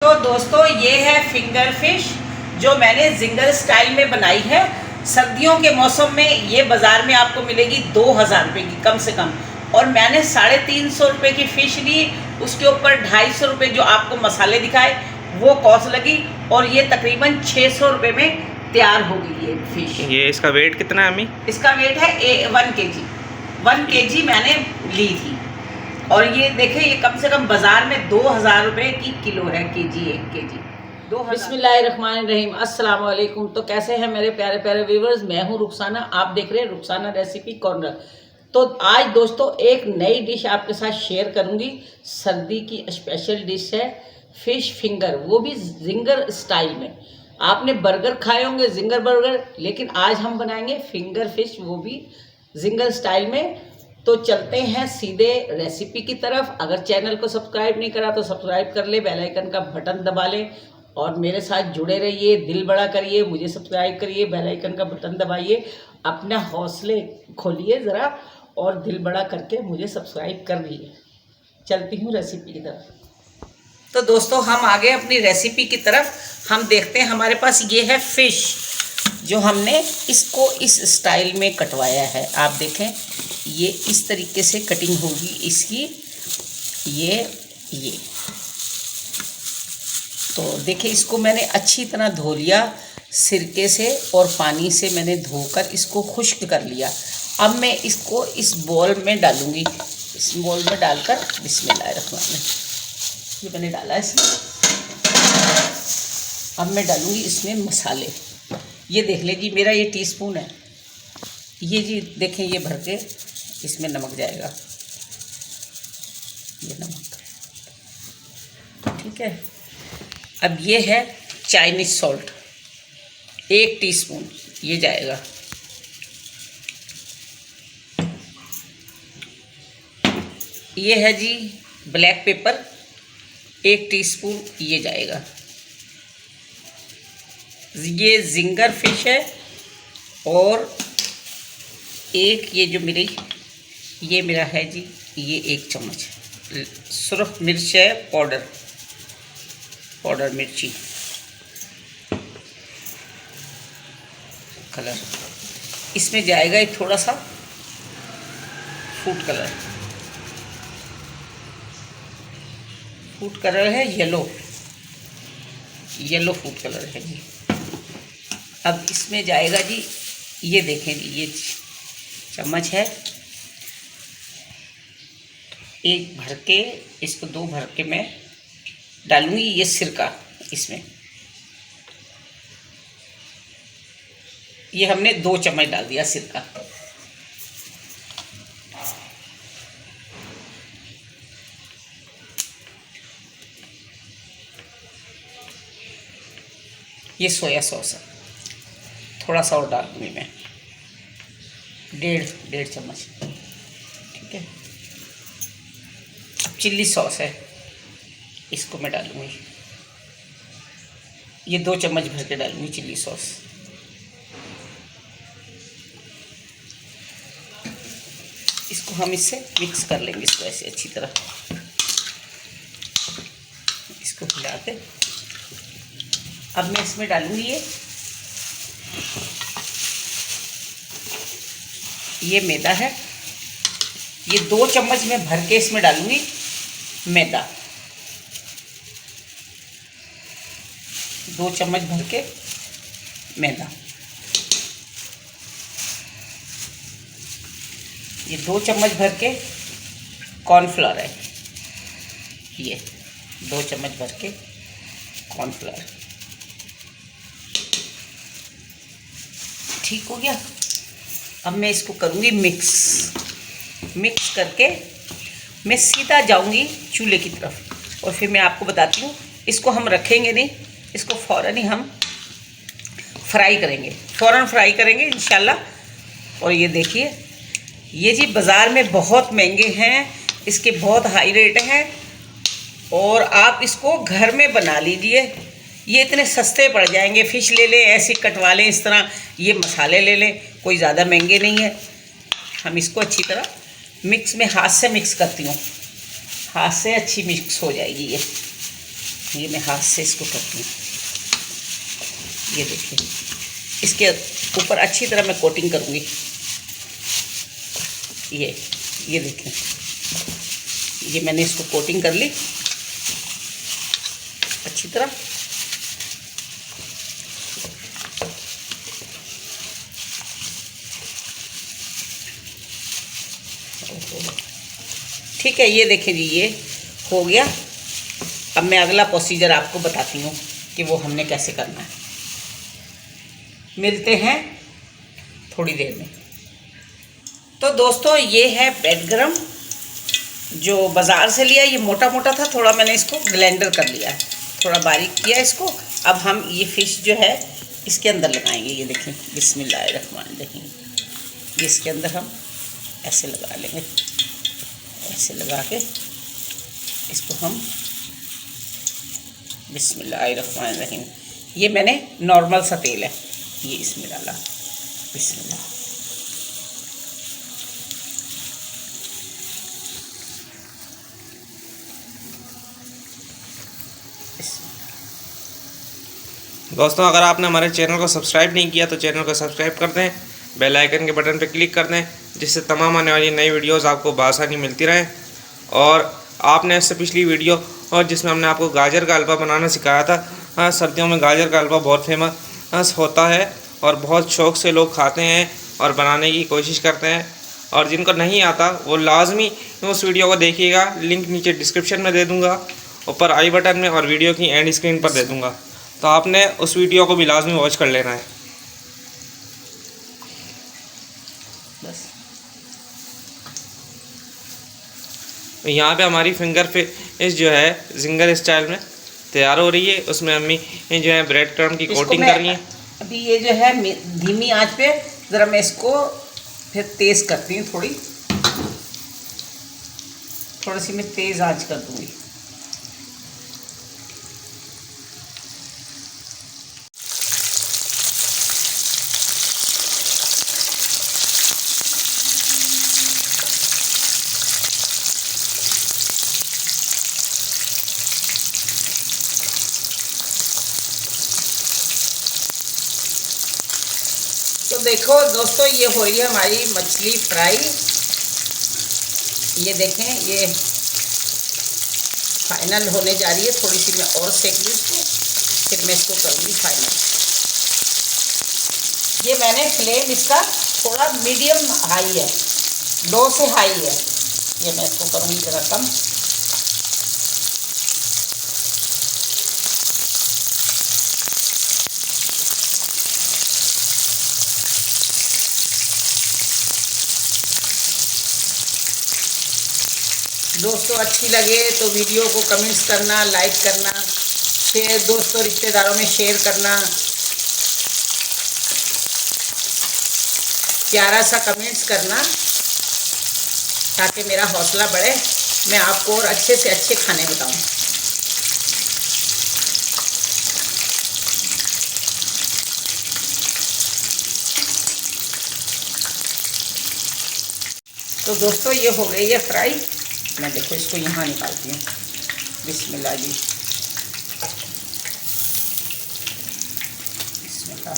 तो दोस्तों ये है फिंगर फिश जो मैंने जिंगर स्टाइल में बनाई है। सर्दियों के मौसम में ये बाज़ार में आपको मिलेगी 2000 रुपये की कम से कम, और मैंने 350 रुपये की फ़िश ली। उसके ऊपर 250 रुपये जो आपको मसाले दिखाए वो कॉस्ट लगी, और ये तकरीबन 600 रुपये में तैयार होगी ये फ़िश। ये इसका वेट कितना है अम्मी? इसका वेट है 1 kg। 1 kg मैंने ली थी, और ये देखें ये कम से कम बाज़ार में 2000 रुपये की किलो है, केजी 1 kg 2000। बिस्मिल्लाहिर्रहमानिर्रहीम, अस्सलाम वालेकुम। तो कैसे हैं मेरे प्यारे प्यारे व्यूवर्स, मैं हूं रुखसाना, आप देख रहे हैं रुखसाना रेसिपी कॉर्नर। तो आज दोस्तों एक नई डिश आपके साथ शेयर करूंगी। सर्दी की स्पेशल डिश है फ़िश फिंगर, वो भी जिंगर स्टाइल में। आपने बर्गर खाए होंगे, जिंगर बर्गर, लेकिन आज हम बनाएंगे फिंगर फिश, वो भी जिंगर स्टाइल में। तो चलते हैं सीधे रेसिपी की तरफ। अगर चैनल को सब्सक्राइब नहीं करा तो सब्सक्राइब कर ले, बेल आइकन का बटन दबा लें और मेरे साथ जुड़े रहिए। दिल बड़ा करिए, मुझे सब्सक्राइब करिए, बेल आइकन का बटन दबाइए, अपना हौसले खोलिए ज़रा और दिल बड़ा करके मुझे सब्सक्राइब कर दीजिए। चलती हूँ रेसिपी की तरफ। तो दोस्तों हम आ गए अपनी रेसिपी की तरफ। हम देखते हैं, हमारे पास ये है फ़िश जो हमने इसको इस स्टाइल में कटवाया है। आप देखें ये इस तरीके से कटिंग होगी इसकी। ये तो देखिए इसको मैंने अच्छी तरह धो लिया सिरके से, और पानी से मैंने धोकर इसको खुश्क कर लिया। अब मैं इसको इस बॉल में डालूंगी। इस बॉल में डालकर बिस्मिल्लाहिर्रहमानिर्रहीम, ये मैंने डाला इसमें। अब मैं डालूंगी इसमें मसाले। ये देख लीजिए मेरा ये टीस्पून है, ये जी देखें ये भर के इसमें नमक जाएगा, ये नमक, ठीक है। अब ये है चाइनीज़ सॉल्ट 1 टीस्पून, ये जाएगा। ये है जी ब्लैक पेपर 1 टीस्पून, ये जाएगा। ये जिंगर फिश है, और एक ये जो मेरा है जी, ये 1 चम्मच सुरख मिर्च है, पाउडर मिर्ची कलर। इसमें जाएगा थोड़ा सा फूड कलर है, येलो फूड कलर है जी। अब इसमें जाएगा जी, ये देखें जी, ये चम्मच है, 1 भर के, इसको 2 भर के मैं डालूंगी। ये सिरका इसमें, ये हमने 2 चम्मच डाल दिया सिरका। ये सोया सॉस है, थोड़ा सा और डाल दूँगी मैं, 1.5 चम्मच, ठीक है। चिल्ली सॉस है, इसको मैं डालूँगी, ये 2 चम्मच भर के डालूँगी चिल्ली सॉस। इसको हम इससे मिक्स कर लेंगे, इसको ऐसे अच्छी तरह इसको हिला के। अब मैं इसमें डालूँगी ये मैदा है, ये 2 चम्मच में भर के इसमें डालूँगी मैदा, 2 चम्मच भर के मैदा। ये 2 चम्मच भर के कॉर्नफ्लोर है, ये 2 चम्मच भर के कॉर्नफ्लोर, ठीक हो गया। अब मैं इसको करूँगी मिक्स करके मैं सीधा जाऊँगी चूल्हे की तरफ, और फिर मैं आपको बताती हूँ। इसको हम रखेंगे नहीं, इसको फ़ौरन ही हम फ़ौरन फ्राई करेंगे इंशाल्लाह। और ये देखिए ये जी बाज़ार में बहुत महंगे हैं, इसके बहुत हाई रेट हैं, और आप इसको घर में बना लीजिए, ये इतने सस्ते पड़ जाएंगे। फ़िश ले लें, ऐसे कटवा लें इस तरह, ये मसाले ले लें, कोई ज़्यादा महंगे नहीं है। हम इसको अच्छी तरह हाथ से मिक्स करती हूँ, हाथ से अच्छी मिक्स हो जाएगी ये। ये मैं हाथ से इसको करती हूँ। ये देखिए, इसके ऊपर अच्छी तरह मैं कोटिंग करूँगी। ये देखें, ये मैंने इसको कोटिंग कर ली अच्छी तरह। ठीक है, ये देखें जी, ये हो गया। अब मैं अगला प्रोसीजर आपको बताती हूँ कि वो हमने कैसे करना है। मिलते हैं थोड़ी देर में। तो दोस्तों, ये है ब्रेडक्रम्ब जो बाज़ार से लिया। ये मोटा मोटा था, थोड़ा मैंने इसको ब्लेंडर कर लिया, थोड़ा बारीक किया इसको। अब हम ये फ़िश जो है इसके अंदर लगाएंगे। ये देखें, बिस्मिल्लाहिर्रहमानिर्रहीम। ये इसके अंदर हम ऐसे लगा लेंगे, ऐसे लगा के इसको हम बिस्मिल्लाहिर्रहमानिर्रहीम। ये मैंने नॉर्मल सा तेल है, ये इसमें डाला। बिस्मिल्लाह। दोस्तों, अगर आपने हमारे चैनल को सब्सक्राइब नहीं किया तो चैनल को सब्सक्राइब कर दें, बेल आइकन के बटन पर क्लिक कर दें, जिससे तमाम आने वाली नई वीडियोस आपको बआसानी मिलती रहें। और आपने इससे पिछली वीडियो और जिसमें हमने आपको गाजर का हलवा बनाना सिखाया था। हाँ, सर्दियों में गाजर का हलवा बहुत फेमस होता है और बहुत शौक़ से लोग खाते हैं और बनाने की कोशिश करते हैं। और जिनको नहीं आता वो लाजमी उस वीडियो को देखिएगा। लिंक नीचे डिस्क्रिप्शन में दे दूँगा, ऊपर आई बटन में, और वीडियो की एंड स्क्रीन पर दे दूँगा। तो आपने उस वीडियो को भी लाजमी वॉच कर लेना है। बस यहाँ पे हमारी फिंगर फिश जो है जिंगर स्टाइल में तैयार हो रही है। उसमें अम्मी जो है ब्रेड क्रम्ब की कोटिंग कर रही है। अभी ये जो है धीमी आंच पे ज़रा मैं इसको फिर तेज़ करती हूँ। थोड़ी सी मैं तेज़ आंच कर दूँगी। तो देखो दोस्तों, ये हो रही है हमारी मछली फ्राई। ये देखें, ये फाइनल होने जा रही है। थोड़ी सी मैं और सेक लूँ इसको, फिर मैं इसको करूँगी फाइनल। ये मैंने फ्लेम इसका थोड़ा मीडियम हाई है, लो से हाई है। ये मैं इसको करूँगी ज़रा कम। दोस्तों, अच्छी लगे तो वीडियो को कमेंट्स करना, लाइक करना, फिर दोस्तों रिश्तेदारों में शेयर करना। प्यारा सा कमेंट्स करना ताकि मेरा हौसला बढ़े, मैं आपको और अच्छे से अच्छे खाने बताऊं। तो दोस्तों, ये हो गई है फ्राई। मैं देखो इसको यहाँ निकालती हूँ। बिस्मिल्लाह जी, बिस्मिल्लाह।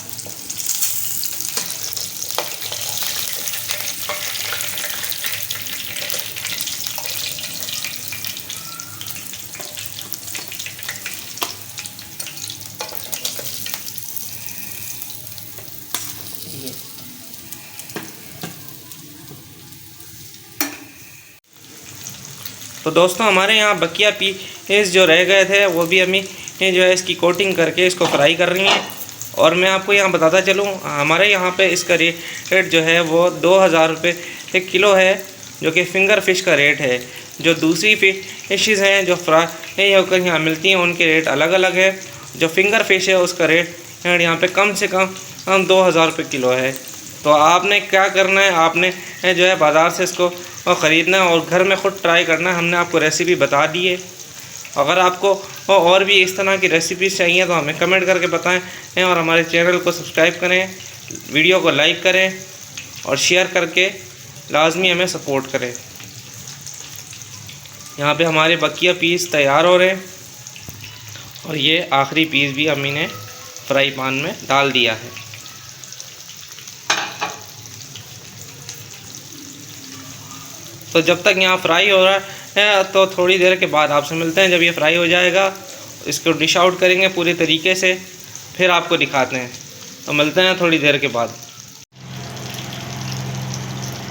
ये तो दोस्तों, हमारे यहाँ बकिया पीस जो रह गए थे वो भी अम्मी जो है इसकी कोटिंग करके इसको फ्राई कर रही हैं। और मैं आपको यहाँ बताता चलूँ, हमारे यहाँ पे इसका रेट जो है वो 2000 रुपये किलो है, जो कि फिंगर फिश का रेट है। जो दूसरी फिशेज़ हैं जो फ्राई होकर यहाँ मिलती हैं उनके रेट अलग अलग है। जो फिंगर फिश है उसका रेट यहाँ पे कम से कम 2000 रुपये किलो है। तो आपने क्या करना है, आपने जो है बाज़ार से इसको ख़रीदना है और घर में ख़ुद ट्राई करना है। हमने आपको रेसिपी बता दी है। अगर आपको और भी इस तरह की रेसिपीज़ चाहिए तो हमें कमेंट करके बताएं और हमारे चैनल को सब्सक्राइब करें, वीडियो को लाइक करें और शेयर करके लाजमी हमें सपोर्ट करें। यहाँ पे हमारे बकिया पीस तैयार हो रहे हैं और ये आखिरी पीस भी अम्मी ने फ्राई पैन में डाल दिया है। तो जब तक यहाँ फ्राई हो रहा है तो थोड़ी देर के बाद आपसे मिलते हैं। जब ये फ्राई हो जाएगा इसको डिश आउट करेंगे पूरी तरीके से, फिर आपको दिखाते हैं। तो मिलते हैं थोड़ी देर के बाद।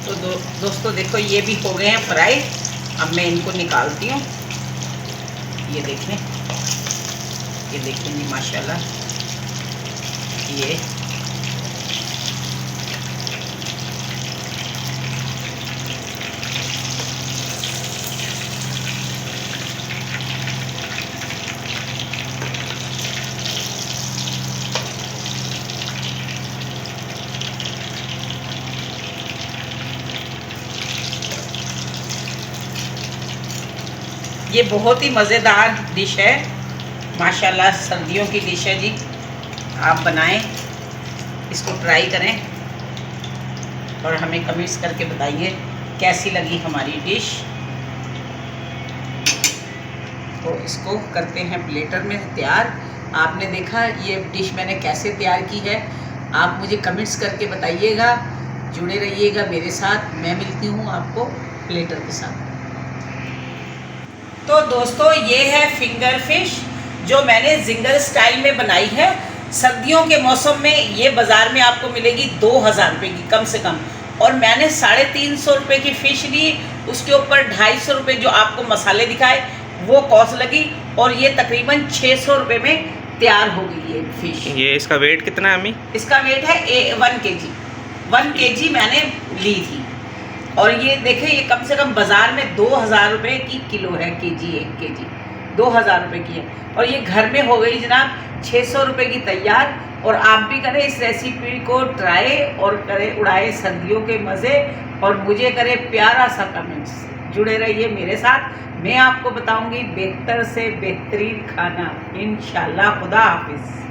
तो दोस्तों देखो ये भी हो गए हैं फ्राई। अब मैं इनको निकालती हूँ। ये देखें जी माशाल्लाह। ये ये बहुत ही मज़ेदार डिश है माशाल्लाह। सर्दियों की डिश है जी। आप बनाएं, इसको ट्राई करें और हमें कमेंट्स करके बताइए कैसी लगी हमारी डिश। तो इसको करते हैं प्लेटर में तैयार। आपने देखा ये डिश मैंने कैसे तैयार की है। आप मुझे कमेंट्स करके बताइएगा। जुड़े रहिएगा मेरे साथ। मैं मिलती हूँ आपको प्लेटर के साथ। तो दोस्तों ये है फिंगर फिश जो मैंने जिंगर स्टाइल में बनाई है। सर्दियों के मौसम में ये बाज़ार में आपको मिलेगी 2000 रुपये की कम से कम। और मैंने 350 रुपये की फ़िश ली, उसके ऊपर 250 रुपये जो आपको मसाले दिखाए वो कॉस्ट लगी, और ये तकरीबन 600 रुपये में तैयार हो गई ये फ़िश। ये इसका वेट कितना है अम्मी? इसका वेट है 1 kg। 1 kg मैंने ली थी। और ये देखें ये कम से कम बाज़ार में 2000 रुपये की किलो है। केजी 1 kg 2000 रुपये की है। और ये घर में हो गई जनाब 600 रुपये की तैयार। और आप भी करें इस रेसिपी को ट्राई और करें, उड़ाए सर्दियों के मज़े, और मुझे करें प्यारा सा कमेंट्स। जुड़े रहिए मेरे साथ। मैं आपको बताऊंगी बेहतर से बेहतरीन खाना इंशाल्लाह। खुदा हाफिज़।